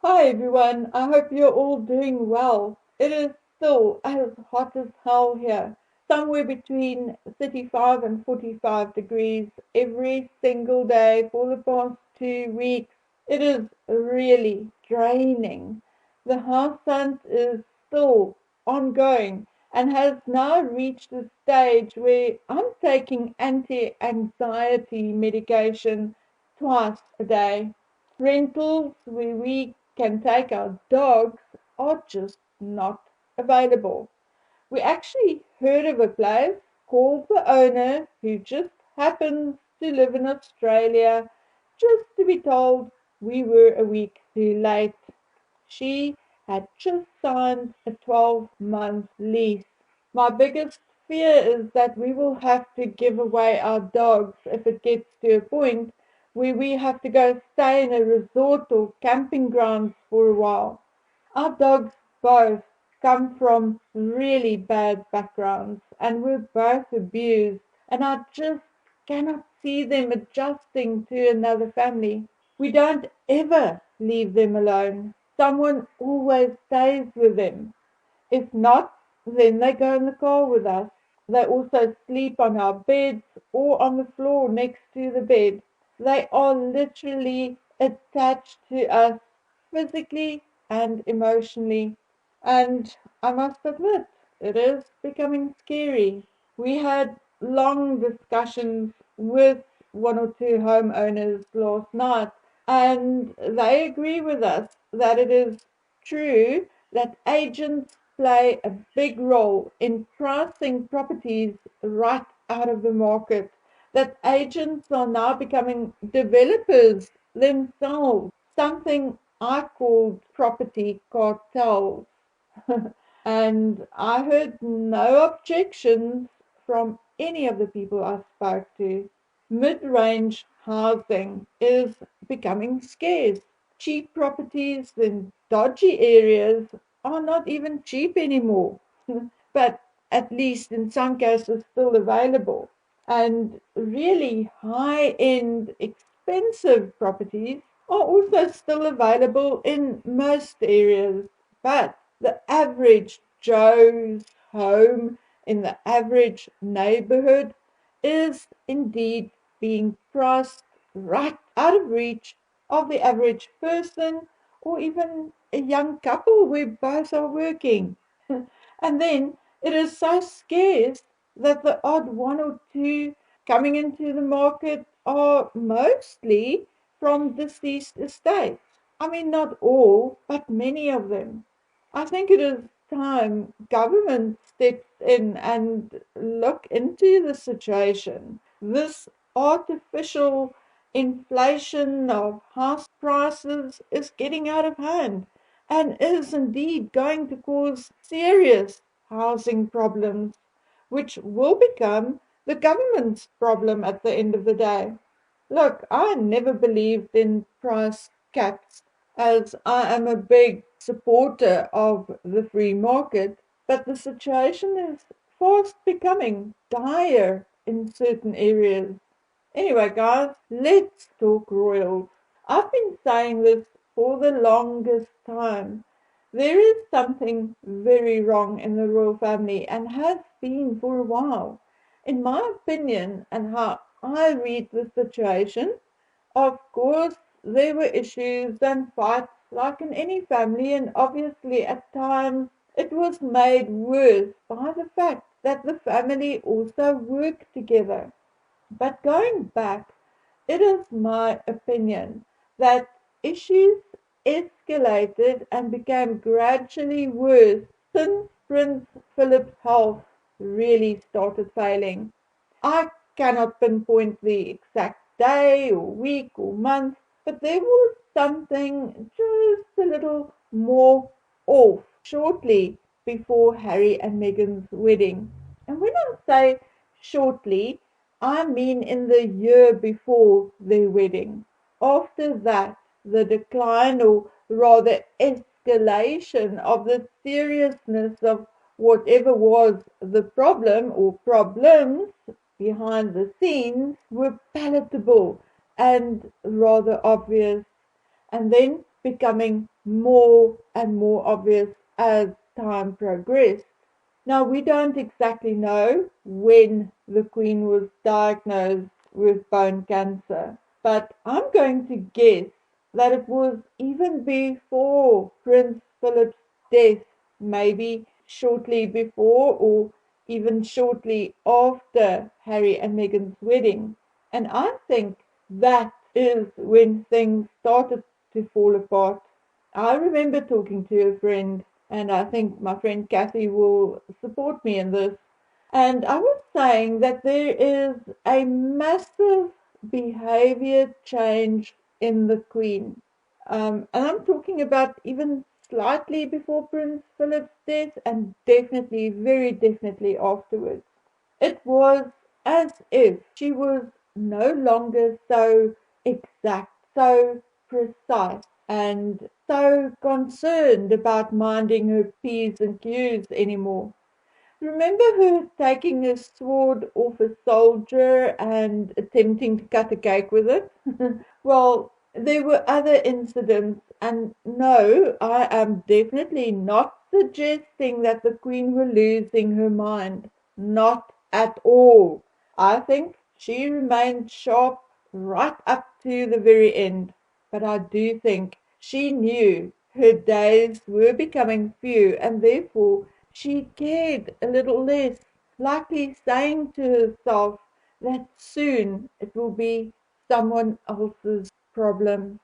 Hi everyone, I hope you're all doing well. It is still as hot as hell here, somewhere between 35 and 45 degrees every single day for the past 2 weeks. It is really draining. The house hunt is still ongoing and has now reached a stage where I'm taking anti-anxiety medication twice a day. Rentals where we can take our dogs are just not available. We actually heard of a place called the owner who just happens to live in Australia, just to be told we were a week too late. She had just signed a 12-month lease. My biggest fear is that we will have to give away our dogs if it gets to a point where we have to go stay in a resort or camping grounds for a while. Our dogs both come from really bad backgrounds and were both abused, and I just cannot see them adjusting to another family. We don't ever leave them alone. Someone always stays with them. If not, then they go in the car with us. They also sleep on our beds or on the floor next to the bed. They are literally attached to us physically and emotionally. And I must admit, it is becoming scary. We had long discussions with one or two homeowners last night, and they agree with us that it is true that agents play a big role in pricing properties right out of the market, that agents are now becoming developers themselves, something I called property cartels. And I heard no objections from any of the people I spoke to. Mid-range housing is becoming scarce. Cheap properties in dodgy areas are not even cheap anymore, but at least in some cases still available. And really high-end, expensive properties are also still available in most areas, but the average Joe's home in the average neighborhood is indeed being priced right out of reach of the average person or even a young couple where both are working. And then it is so scarce that the odd one or two coming into the market are mostly from deceased estates. I mean, not all, but many of them. I think it is time government steps in and look into the situation. This artificial inflation of house prices is getting out of hand and is indeed going to cause serious housing problems, which will become the government's problem at the end of the day. Look, I never believed in price caps as I am a big supporter of the free market, but the situation is fast becoming dire in certain areas. Anyway, guys, let's talk royals. I've been saying this for the longest time. There is something very wrong in the royal family and has been for a while. In my opinion and how I read the situation, of course, there were issues and fights like in any family, and obviously at times it was made worse by the fact that the family also worked together. But going back, it is my opinion that issues escalated and became gradually worse since Prince Philip's health really started failing. I cannot pinpoint the exact day or week or month, but there was something just a little more off shortly before Harry and Meghan's wedding. And when I say shortly, I mean in the year before their wedding. After that, the decline, or rather escalation, of the seriousness of whatever was the problem or problems behind the scenes were palatable and rather obvious. And then becoming more and more obvious as time progressed. Now, we don't exactly know when the Queen was diagnosed with bone cancer, but I'm going to guess that it was even before Prince Philip's death, maybe shortly before or even shortly after Harry and Meghan's wedding. And I think that is when things started to fall apart. I remember talking to a friend, and I think my friend Kathy will support me in this. And I was saying that there is a massive behavior change in the Queen. And I'm talking about even slightly before Prince Philip's death and definitely, very definitely afterwards. It was as if she was no longer so exact, so precise, and so concerned about minding her P's and Q's anymore. Remember her taking a sword off a soldier and attempting to cut a cake with it? Well, there were other incidents, and no, I am definitely not suggesting that the Queen were losing her mind. Not at all. I think she remained sharp right up to the very end. But I do think she knew her days were becoming few, and therefore she cared a little less, likely saying to herself that soon it will be someone else's problem.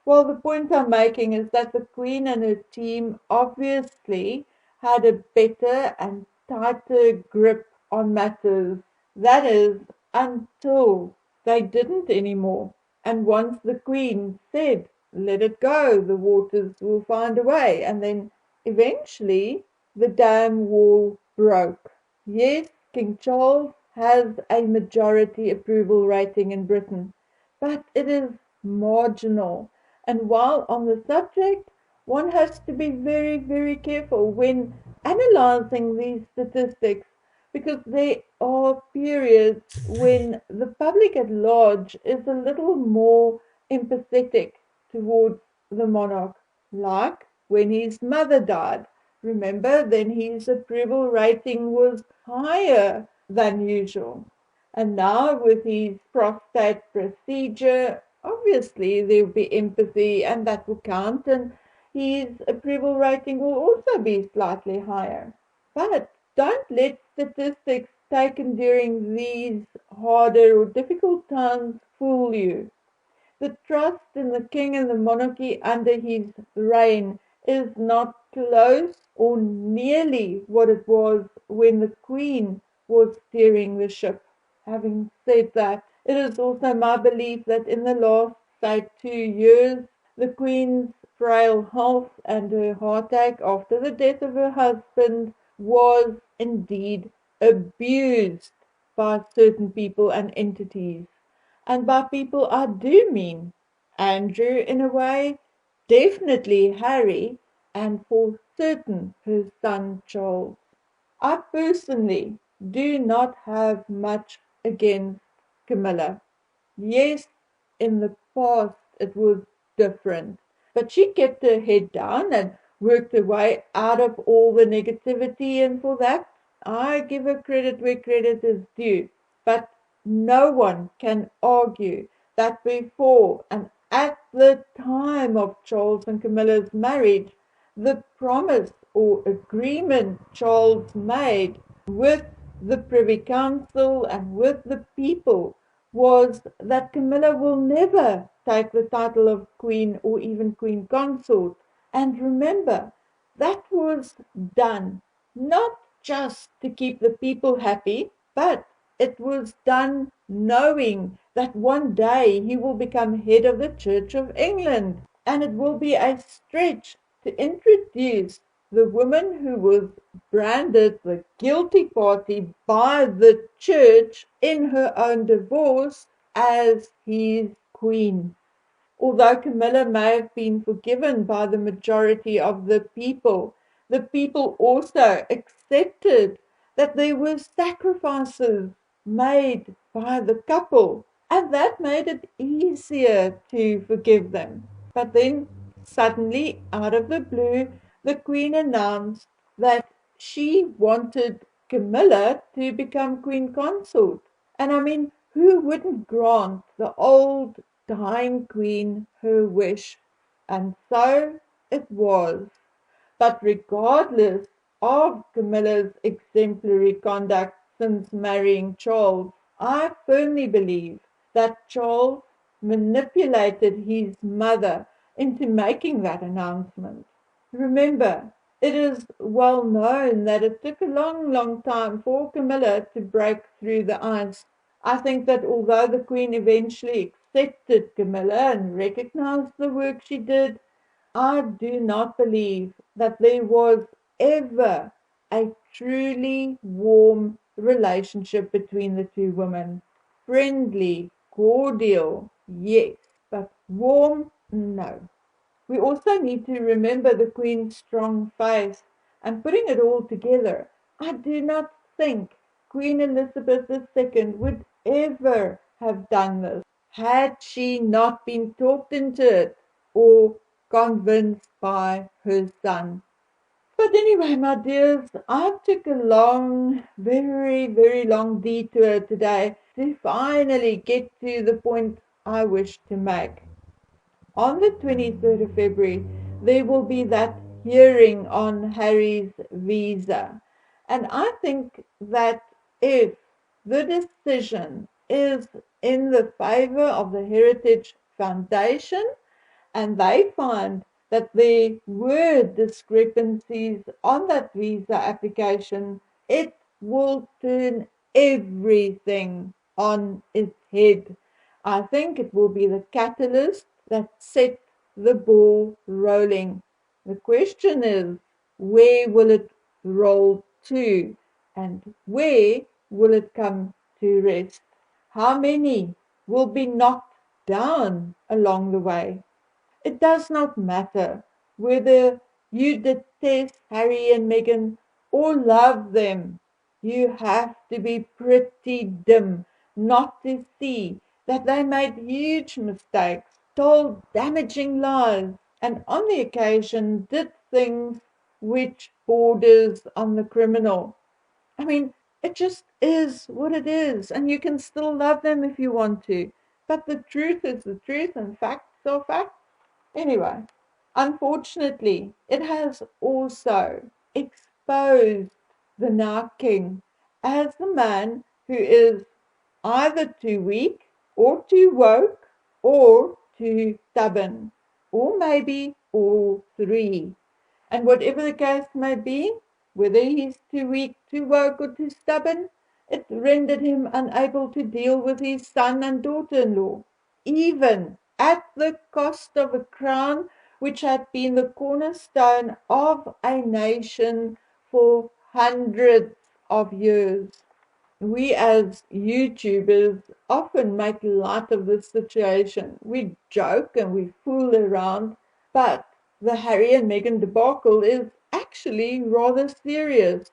Well, the point I'm making is that the Queen and her team obviously had a better and tighter grip on matters. That is, until they didn't anymore. And once the Queen said, let it go, the waters will find a way. And then eventually the dam wall broke. Yes, King Charles has a majority approval rating in Britain, but it is marginal. And while on the subject, one has to be very, very careful when analyzing these statistics because there are periods when the public at large is a little more empathetic towards the monarch, like when his mother died. Remember, then his approval rating was higher than usual. And now, with his prostate procedure, obviously there will be empathy and that will count, and his approval rating will also be slightly higher. But don't let statistics taken during these harder or difficult times fool you. The trust in the king and the monarchy under his reign is not close or nearly what it was when the queen was steering the ship. Having said that, it is also my belief that in the last, say, 2 years, the queen's frail health and her heartache after the death of her husband was indeed abused by certain people and entities. And by people, I do mean Andrew in a way, definitely Harry, and for certain her son Charles. I personally do not have much against Camilla. Yes, in the past it was different, but she kept her head down and worked her way out of all the negativity, and for that I give her credit where credit is due. But no one can argue that before and at the time of Charles and Camilla's marriage, the promise or agreement Charles made with the Privy Council and with the people was that Camilla will never take the title of Queen or even Queen Consort. And remember, that was done not just to keep the people happy, but it was done knowing that one day he will become head of the Church of England. And it will be a stretch to introduce the woman who was branded the guilty party by the church in her own divorce as his queen. Although Camilla may have been forgiven by the majority of the people also accepted that there were sacrifices made by the couple, and that made it easier to forgive them. But then Suddenly, out of the blue, the Queen announced that she wanted Camilla to become Queen Consort. And I mean, who wouldn't grant the old dying Queen her wish? And so it was. But regardless of Camilla's exemplary conduct since marrying Charles, I firmly believe that Charles manipulated his mother into making that announcement. Remember, it is well known that it took a long, long time for Camilla to break through the ice. I think that although the Queen eventually accepted Camilla and recognized the work she did, I do not believe that there was ever a truly warm relationship between the two women. Friendly, cordial, yes, but warm, no. We also need to remember the Queen's strong faith and putting it all together. I do not think Queen Elizabeth II would ever have done this had she not been talked into it or convinced by her son. But anyway, my dears, I took a long, very, very long detour today to finally get to the point I wish to make. On the 23rd of February, there will be that hearing on Harry's visa. And I think that if the decision is in the favor of the Heritage Foundation, and they find that there were discrepancies on that visa application, it will turn everything on its head. I think it will be the catalyst that set the ball rolling. The question is, where will it roll to? And where will it come to rest? How many will be knocked down along the way? It does not matter whether you detest Harry and Meghan or love them. You have to be pretty dim not to see that they made huge mistakes, told damaging lies, and on the occasion did things which borders on the criminal. I mean, it just is what it is, and you can still love them if you want to. But the truth is the truth, and facts are facts. Anyway, unfortunately, it has also exposed the now king as the man who is either too weak or too woke or too stubborn, or maybe all three. And whatever the case may be, whether he's too weak, too woke, or too stubborn, it rendered him unable to deal with his son and daughter in law, even at the cost of a crown which had been the cornerstone of a nation for hundreds of years. We as YouTubers often make light of this situation. We joke and we fool around, but the Harry and Meghan debacle is actually rather serious.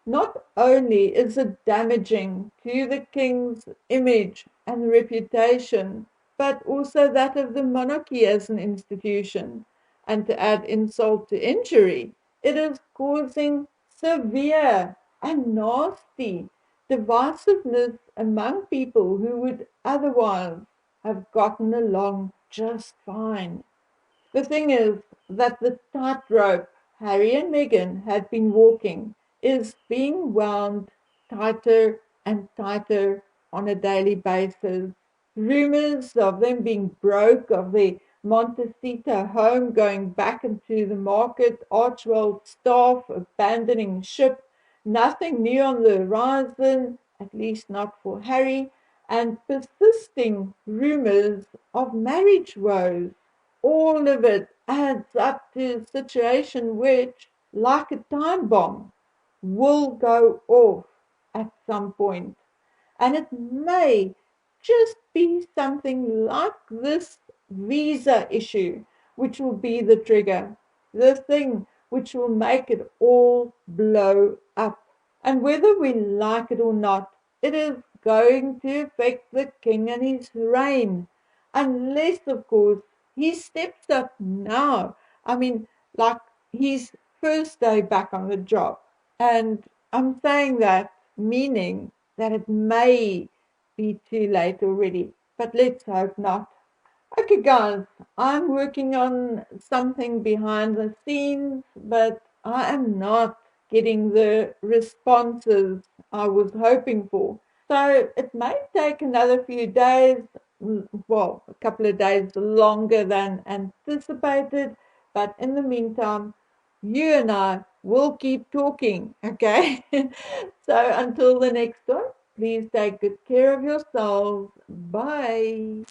Not only is it damaging to the king's image and reputation, but also that of the monarchy as an institution. And to add insult to injury, it is causing severe and nasty divisiveness among people who would otherwise have gotten along just fine. The thing is that the tightrope Harry and Meghan had been walking is being wound tighter and tighter on a daily basis. Rumors of them being broke, of their Montecito home going back into the market, Archwell staff abandoning ship, nothing new on the horizon, at least not for Harry, and persisting rumors of marriage woes. All of it adds up to a situation which, like a time bomb, will go off at some point. And it may just be something like this visa issue, which will be the trigger, the thing which will make it all blow up. And whether we like it or not, it is going to affect the king and his reign, unless, of course, he steps up now. I mean, like his first day back on the job. And I'm saying that meaning that it may be too late already, but let's hope not. Okay, guys, I'm working on something behind the scenes, but I am not getting the responses I was hoping for. So it may take another few days, well, a couple of days longer than anticipated, but in the meantime, you and I will keep talking, okay? So until the next one, please take good care of yourselves. Bye.